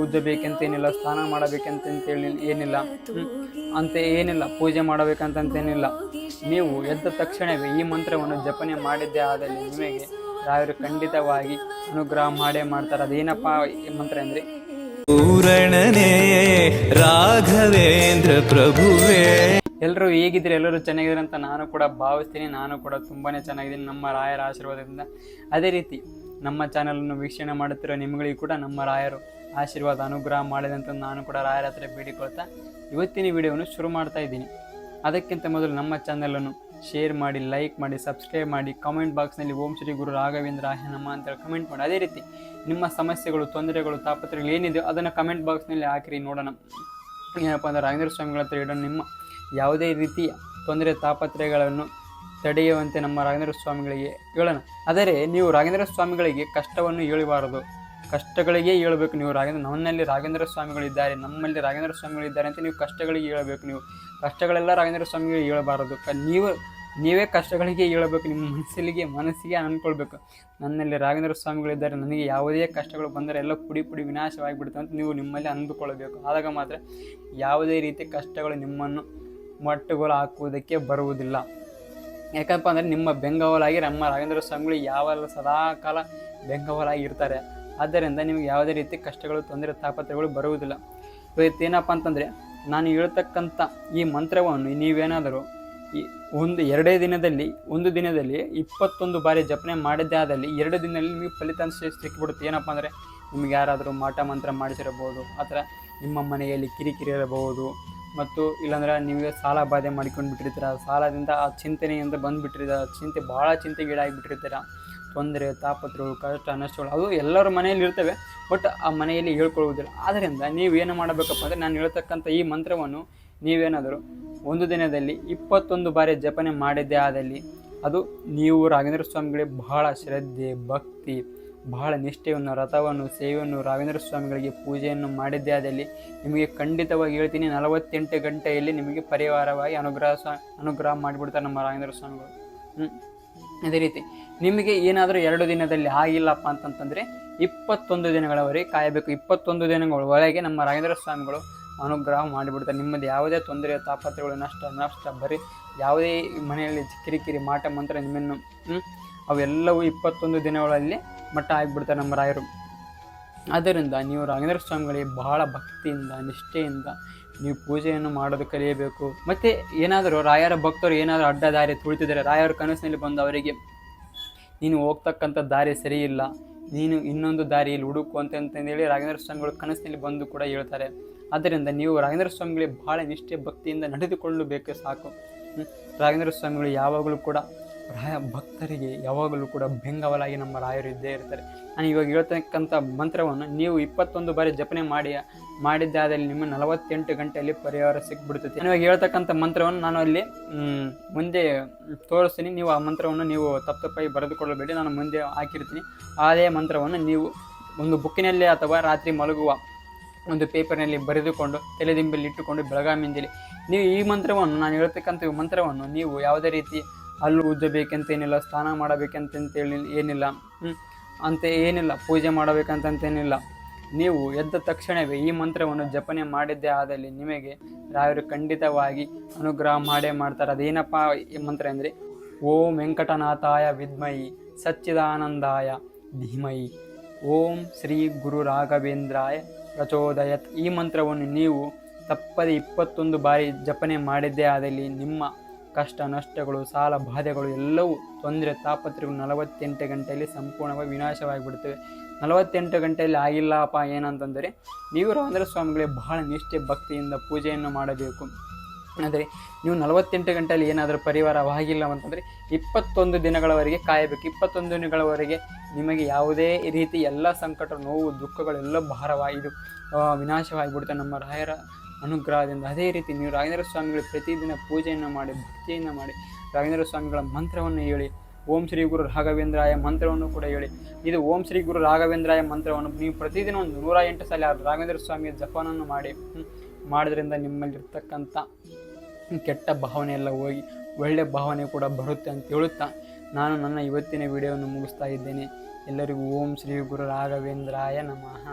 ಉಜ್ಜಬೇಕಂತೇನಿಲ್ಲ, ಸ್ನಾನ ಮಾಡಬೇಕಂತೇಳಿ ಏನಿಲ್ಲ, ಅಂತ ಏನಿಲ್ಲ, ಪೂಜೆ ಮಾಡಬೇಕಂತೇನಿಲ್ಲ. ನೀವು ಎದ್ದ ತಕ್ಷಣವೇ ಈ ಮಂತ್ರವನ್ನು ಜಪನೆ ಮಾಡಿದ್ದೇ ಆದಲ್ಲಿ ನಿಮಗೆ ರಾಯರು ಖಂಡಿತವಾಗಿ ಅನುಗ್ರಹ ಮಾಡೇ ಮಾಡ್ತಾರೆ. ಅದೇನಪ್ಪ ಈ ಮಂತ್ರ ಅಂದರೆ, ಪೂರಣನೇ ರಾಘವೇಂದ್ರ ಪ್ರಭುವೇ. ಎಲ್ಲರೂ ಹೇಗಿದ್ರೆ, ಎಲ್ಲರೂ ಚೆನ್ನಾಗಿದ್ರೆ ಅಂತ ನಾನು ಕೂಡ ಭಾವಿಸ್ತೀನಿ. ನಾನು ಕೂಡ ತುಂಬಾನೇ ಚೆನ್ನಾಗಿದ್ದೀನಿ ನಮ್ಮ ರಾಯರ ಆಶೀರ್ವಾದದಿಂದ. ಅದೇ ರೀತಿ ನಮ್ಮ ಚಾನಲನ್ನು ವೀಕ್ಷಣೆ ಮಾಡುತ್ತಿರೋ ನಿಮಗಳಿಗೂ ಕೂಡ ನಮ್ಮ ರಾಯರು ಆಶೀರ್ವಾದ ಅನುಗ್ರಹ ಮಾಡಿದಂತ ನಾನು ಕೂಡ ರಾಯರ ಹತ್ರ ಬೇಡಿಕೊಳ್ತಾ ಇವತ್ತಿನ ವಿಡಿಯೋವನ್ನು ಶುರು ಮಾಡ್ತಾ ಇದ್ದೀನಿ. ಅದಕ್ಕಿಂತ ಮೊದಲು ನಮ್ಮ ಚಾನಲನ್ನು ಶೇರ್ ಮಾಡಿ, ಲೈಕ್ ಮಾಡಿ, ಸಬ್ಸ್ಕ್ರೈಬ್ ಮಾಡಿ, ಕಮೆಂಟ್ ಬಾಕ್ಸ್ನಲ್ಲಿ ಓಂ ಶ್ರೀ ಗುರು ರಾಘವೇಂದ್ರ ನಮ ಅಂತೇಳಿ ಕಮೆಂಟ್ ಮಾಡಿ. ಅದೇ ರೀತಿ ನಿಮ್ಮ ಸಮಸ್ಯೆಗಳು, ತೊಂದರೆಗಳು, ತಾಪತ್ರಗಳು ಏನಿದೆ ಅದನ್ನು ಕಮೆಂಟ್ ಬಾಕ್ಸ್ನಲ್ಲಿ ಹಾಕಿರಿ, ನೋಡೋಣ. ಏನಪ್ಪ ಅಂದರೆ ರಾಘವೇಂದ್ರ ಸ್ವಾಮಿಗಳ ಹತ್ರ ಇಡೋಣ. ನಿಮ್ಮ ಯಾವುದೇ ರೀತಿಯ ತೊಂದರೆ ತಾಪತ್ರಯಗಳನ್ನು ತಡೆಯುವಂತೆ ನಮ್ಮ ರಾಘವೇಂದ್ರ ಸ್ವಾಮಿಗಳಿಗೆ ಹೇಳೋಣ. ಆದರೆ ನೀವು ರಾಘವೇಂದ್ರ ಸ್ವಾಮಿಗಳಿಗೆ ಕಷ್ಟವನ್ನು ಹೇಳಬಾರದು, ಕಷ್ಟಗಳಿಗೆ ಹೇಳಬೇಕು. ನೀವು ನನ್ನಲ್ಲಿ ರಾಘವೇಂದ್ರ ಸ್ವಾಮಿಗಳಿದ್ದಾರೆ, ನಮ್ಮಲ್ಲಿ ರಾಘವೇಂದ್ರ ಸ್ವಾಮಿಗಳಿದ್ದಾರೆ ಅಂತ ನೀವು ಕಷ್ಟಗಳಿಗೆ ಹೇಳಬೇಕು. ನೀವು ಕಷ್ಟಗಳೆಲ್ಲ ರಾಘವೇಂದ್ರ ಸ್ವಾಮಿಗಳಿಗೆ ಹೇಳಬಾರದು. ನೀವೇ ಕಷ್ಟಗಳಿಗೆ ಹೇಳಬೇಕು. ನಿಮ್ಮ ಮನಸ್ಸಿಗೆ ಅಂದ್ಕೊಳ್ಬೇಕು, ನನ್ನಲ್ಲಿ ರಾಘವೇಂದ್ರ ಸ್ವಾಮಿಗಳಿದ್ದಾರೆ, ನನಗೆ ಯಾವುದೇ ಕಷ್ಟಗಳು ಬಂದರೆ ಎಲ್ಲ ಪುಡಿ ವಿನಾಶವಾಗಿಬಿಡುತ್ತೆ ಅಂತ ನೀವು ನಿಮ್ಮಲ್ಲಿ ಅಂದುಕೊಳ್ಳಬೇಕು. ಆದಾಗ ಮಾತ್ರ ಯಾವುದೇ ರೀತಿ ಕಷ್ಟಗಳು ನಿಮ್ಮನ್ನು ಮಟ್ಟುಗಳು ಹಾಕುವುದಕ್ಕೆ ಬರುವುದಿಲ್ಲ. ಯಾಕಪ್ಪ ಅಂದರೆ ನಿಮ್ಮ ಬೆಂಗಾವಲಾಗಿ ನಮ್ಮ ರಾಘವೇಂದ್ರ ಸ್ವಾಮಿಗಳು ಯಾವೆಲ್ಲ ಸದಾಕಾಲ ಬೆಂಗಾವಲಾಗಿ ಇರ್ತಾರೆ. ಆದ್ದರಿಂದ ನಿಮಗೆ ಯಾವುದೇ ರೀತಿ ಕಷ್ಟಗಳು, ತೊಂದರೆ, ತಾಪತ್ರಗಳು ಬರುವುದಿಲ್ಲ. ಇವತ್ತೇನಪ್ಪ ಅಂತಂದರೆ, ನಾನು ಹೇಳ್ತಕ್ಕಂಥ ಈ ಮಂತ್ರವನ್ನು ನೀವೇನಾದರೂ ಒಂದು ದಿನದಲ್ಲಿ 21 ಬಾರಿ ಜಪನೆ ಮಾಡಿದ್ದೇ ಆದಲ್ಲಿ 2 ದಿನದಲ್ಲಿ ನಿಮಗೆ ಫಲಿತಾಂಶ ಸಿಕ್ಕಿಬಿಡುತ್ತೆ. ಏನಪ್ಪ ಅಂದರೆ, ನಿಮ್ಗೆ ಯಾರಾದರೂ ಮಾಟ ಮಂತ್ರ ಮಾಡಿಸಿರಬಹುದು, ಅಥವಾ ನಿಮ್ಮ ಮನೆಯಲ್ಲಿ ಕಿರಿಕಿರಿ ಇರಬಹುದು, ಮತ್ತು ಇಲ್ಲಾಂದ್ರೆ ನೀವೇ ಸಾಲ ಬಾಧೆ ಮಾಡ್ಕೊಂಡು ಬಿಟ್ಟಿರ್ತೀರ, ಸಾಲದಿಂದ ಆ ಚಿಂತನೆಯಿಂದ ಬಂದುಬಿಟ್ಟಿರ್ತೀರ, ಭಾಳ ಚಿಂತೆಗೀಡಾಗಿಬಿಟ್ಟಿರ್ತೀರ. ತೊಂದರೆ, ತಾಪತ್ರಗಳು, ಕಷ್ಟ, ನಷ್ಟಗಳು ಅದು ಎಲ್ಲರ ಮನೆಯಲ್ಲಿ ಇರ್ತವೆ, ಬಟ್ ಆ ಮನೆಯಲ್ಲಿ ಹೇಳ್ಕೊಳ್ಳುವುದಿಲ್ಲ. ಆದ್ದರಿಂದ ನೀವೇನು ಮಾಡಬೇಕಪ್ಪ ಅಂದರೆ, ನಾನು ಹೇಳ್ತಕ್ಕಂಥ ಈ ಮಂತ್ರವನ್ನು ನೀವೇನಾದರೂ ಒಂದು ದಿನದಲ್ಲಿ 21 ಬಾರಿ ಜಪನೆ ಮಾಡಿದ್ದೇ ಆದಲ್ಲಿ ಅದು ನೀವು ರಾಘವೇಂದ್ರ ಸ್ವಾಮಿಗಳಿಗೆ ಬಹಳ ಶ್ರದ್ಧೆ, ಭಕ್ತಿ, ಬಹಳ ನಿಷ್ಠೆಯನ್ನು, ವ್ರತವನ್ನು, ಸೇವೆಯನ್ನು ರಾಘವೇಂದ್ರ ಸ್ವಾಮಿಗಳಿಗೆ ಪೂಜೆಯನ್ನು ಮಾಡಿದ್ದೇ ಆದಲ್ಲಿ ನಿಮಗೆ ಖಂಡಿತವಾಗಿ ಹೇಳ್ತೀನಿ 48 ಗಂಟೆಯಲ್ಲಿ ನಿಮಗೆ ಪರಿವಾರವಾಗಿ ಅನುಗ್ರಹ ಮಾಡಿಬಿಡ್ತಾರೆ ನಮ್ಮ ರಾಘವೇಂದ್ರ ಸ್ವಾಮಿಗಳು. ಅದೇ ರೀತಿ ನಿಮಗೆ ಏನಾದರೂ 2 ದಿನದಲ್ಲಿ ಆಗಿಲ್ಲಪ್ಪ ಅಂತಂತಂದರೆ 21 ದಿನಗಳವರೆಗೆ ಕಾಯಬೇಕು. 21 ದಿನಗಳ ಒಳಗೆ ನಮ್ಮ ರಾಘವೇಂದ್ರ ಸ್ವಾಮಿಗಳು ಅನುಗ್ರಹ ಮಾಡಿಬಿಡ್ತಾರೆ. ನಿಮ್ಮದು ಯಾವುದೇ ತೊಂದರೆ, ತಾಪತ್ರಗಳು, ನಷ್ಟ ಬರೀ ಯಾವುದೇ ಮನೆಯಲ್ಲಿ ಕಿರಿಕಿರಿ, ಮಾಟ ಮಂತ್ರ ನಿಮ್ಮನ್ನು ಅವೆಲ್ಲವೂ 21 ದಿನಗಳಲ್ಲಿ ಮಟ್ಟ ಆಗಿಬಿಡ್ತಾರೆ ನಮ್ಮ ರಾಯರು. ಆದ್ದರಿಂದ ನೀವು ರಾಘವೇಂದ್ರ ಸ್ವಾಮಿಗಳಿಗೆ ಬಹಳ ಭಕ್ತಿಯಿಂದ, ನಿಷ್ಠೆಯಿಂದ ನೀವು ಪೂಜೆಯನ್ನು ಮಾಡೋದು ಕಲಿಯಬೇಕು. ಮತ್ತು ಏನಾದರೂ ರಾಯರ ಭಕ್ತರು ಏನಾದರೂ ಅಡ್ಡ ದಾರಿ ತುಳಿತಿದ್ದಾರೆ, ರಾಯರ ಕನಸಿನಲ್ಲಿ ಬಂದು ಅವರಿಗೆ ನೀನು ಹೋಗ್ತಕ್ಕಂಥ ದಾರಿ ಸರಿ ಇಲ್ಲ, ನೀನು ಇನ್ನೊಂದು ದಾರಿಯಲ್ಲಿ ಹುಡುಕು ಅಂತಂದೇಳಿ ರಾಘವೇಂದ್ರ ಸ್ವಾಮಿಗಳು ಕನಸಿನಲ್ಲಿ ಬಂದು ಕೂಡ ಹೇಳ್ತಾರೆ. ಆದ್ದರಿಂದ ನೀವು ರಾಘವೇಂದ್ರ ಸ್ವಾಮಿಗಳಿಗೆ ಬಹಳ ನಿಷ್ಠೆ, ಭಕ್ತಿಯಿಂದ ನಡೆದುಕೊಳ್ಳಬೇಕು ಸಾಕು. ರಾಘವೇಂದ್ರ ಸ್ವಾಮಿಗಳು ಯಾವಾಗಲೂ ಕೂಡ ಭಕ್ತರಿಗೆ ಯಾವಾಗಲೂ ಕೂಡ ಬೆಂಗಾವಲಾಗಿ ನಮ್ಮ ರಾಯರು ಇದ್ದೇ ಇರ್ತಾರೆ. ನಾನು ಇವಾಗ ಹೇಳ್ತಕ್ಕಂಥ ಮಂತ್ರವನ್ನು ನೀವು 21 ಬಾರಿ ಜಪನೆ ಮಾಡಿದ್ದಾದಲ್ಲಿ ನಿಮ್ಮ 48 ಗಂಟೆಯಲ್ಲಿ ಪರಿಹಾರ ಸಿಕ್ಬಿಡ್ತೈತಿ. ನಾನು ಇವಾಗ ಹೇಳ್ತಕ್ಕಂಥ ಮಂತ್ರವನ್ನು ನಾನು ಅಲ್ಲಿ ಮುಂದೆ ತೋರಿಸ್ತೀನಿ. ನೀವು ಆ ಮಂತ್ರವನ್ನು ನೀವು ತಪ್ಪಾಗಿ ಬರೆದುಕೊಳ್ಳಬೇಡಿ, ನಾನು ಮುಂದೆ ಹಾಕಿರ್ತೀನಿ. ಅದೇ ಮಂತ್ರವನ್ನು ನೀವು ಒಂದು ಬುಕ್ಕಿನಲ್ಲಿ ಅಥವಾ ರಾತ್ರಿ ಮಲಗುವ ಒಂದು ಪೇಪರ್ನಲ್ಲಿ ಬರೆದುಕೊಂಡು ತಲೆದಿಂಬಲ್ಲಿ ಇಟ್ಟುಕೊಂಡು ಬೆಳಗಾಮಿಂದಲೇ ನೀವು ಈ ಮಂತ್ರವನ್ನು, ನಾನು ಹೇಳ್ತಕ್ಕಂಥ ಮಂತ್ರವನ್ನು ನೀವು ಯಾವುದೇ ರೀತಿ ಹಲ್ಲು ಉಜ್ಜಬೇಕಂತೇನಿಲ್ಲ, ಸ್ನಾನ ಮಾಡಬೇಕಂತೇಳಿ ಏನಿಲ್ಲ, ಅಂತ ಏನಿಲ್ಲ, ಪೂಜೆ ಮಾಡಬೇಕಂತೇನಿಲ್ಲ. ನೀವು ಎದ್ದ ತಕ್ಷಣವೇ ಈ ಮಂತ್ರವನ್ನು ಜಪನೆ ಮಾಡಿದ್ದೇ ಆದಲ್ಲಿ ನಿಮಗೆ ರಾಯರು ಖಂಡಿತವಾಗಿ ಅನುಗ್ರಹ ಮಾಡೇ ಮಾಡ್ತಾರೆ. ಅದೇನಪ್ಪ ಈ ಮಂತ್ರ ಅಂದರೆ, ಓಂ ವೆಂಕಟನಾಥಾಯ ವಿದ್ಮಹಿ ಸಚ್ಚಿದಾನಂದಾಯ ಧೀಮಹಿ ಓಂ ಶ್ರೀ ಗುರು ರಾಘವೇಂದ್ರಾಯ ಪ್ರಚೋದಯತ್. ಈ ಮಂತ್ರವನ್ನು ನೀವು ತಪ್ಪದೆ 21 ಬಾರಿ ಜಪನೆ ಮಾಡಿದ್ದೇ ಆದಲ್ಲಿ ನಿಮ್ಮ ಕಷ್ಟ, ನಷ್ಟಗಳು, ಸಾಲ, ಬಾಧೆಗಳು ಎಲ್ಲವೂ, ತೊಂದರೆ, ತಾಪತ್ರಗಳು 48 ಗಂಟೆಯಲ್ಲಿ ಸಂಪೂರ್ಣವಾಗಿ ವಿನಾಶವಾಗಿಬಿಡ್ತವೆ. 48 ಗಂಟೆಯಲ್ಲಿ ಆಗಿಲ್ಲಪ್ಪ ಏನಂತಂದರೆ ನೀವು ರಾಘವೇಂದ್ರ ಸ್ವಾಮಿಗಳಿಗೆ ಬಹಳ ನಿಷ್ಠೆ, ಭಕ್ತಿಯಿಂದ ಪೂಜೆಯನ್ನು ಮಾಡಬೇಕು. ಆದರೆ ನೀವು 48 ಗಂಟೆಯಲ್ಲಿ ಏನಾದರೂ ಪರಿವಾರವಾಗಿಲ್ಲ ಅಂತಂದರೆ 21 ದಿನಗಳವರೆಗೆ ಕಾಯಬೇಕು. 21 ದಿನಗಳವರೆಗೆ ನಿಮಗೆ ಯಾವುದೇ ರೀತಿ ಎಲ್ಲ ಸಂಕಟ, ನೋವು, ದುಃಖಗಳೆಲ್ಲ ಭಾರವಾಗಿ ವಿನಾಶವಾಗಿಬಿಡುತ್ತೆ ನಮ್ಮ ರಾಯರ ಅನುಗ್ರಹದಿಂದ. ಅದೇ ರೀತಿ ನೀವು ರಾಘವೇಂದ್ರ ಸ್ವಾಮಿಗಳು ಪ್ರತಿದಿನ ಪೂಜೆಯನ್ನು ಮಾಡಿ, ಭಕ್ತಿಯನ್ನು ಮಾಡಿ, ರಾಘವೇಂದ್ರ ಸ್ವಾಮಿಗಳ ಮಂತ್ರವನ್ನು ಹೇಳಿ, ಓಂ ಶ್ರೀ ಗುರು ರಾಘವೇಂದ್ರಾಯ ಮಂತ್ರವನ್ನು ಕೂಡ ಹೇಳಿ. ಇದು ಓಂ ಶ್ರೀ ಗುರು ರಾಘವೇಂದ್ರಾಯ ಮಂತ್ರವನ್ನು ನೀವು ಪ್ರತಿದಿನ ಒಂದು 108 ಸಲ ರಾಘವೇಂದ್ರ ಸ್ವಾಮಿಯ ಜಪನನ್ನು ಮಾಡೋದ್ರಿಂದ ನಿಮ್ಮಲ್ಲಿರ್ತಕ್ಕಂಥ ಕೆಟ್ಟ ಭಾವನೆ ಎಲ್ಲ ಹೋಗಿ ಒಳ್ಳೆಯ ಭಾವನೆ ಕೂಡ ಬರುತ್ತೆ ಅಂತ ಹೇಳುತ್ತಾ ನಾನು ನನ್ನ ಇವತ್ತಿನ ವಿಡಿಯೋವನ್ನು ಮುಗಿಸ್ತಾ ಇದ್ದೇನೆ. ಎಲ್ಲರಿಗೂ ಓಂ ಶ್ರೀ ಗುರು ರಾಘವೇಂದ್ರಾಯ ನಮಃ.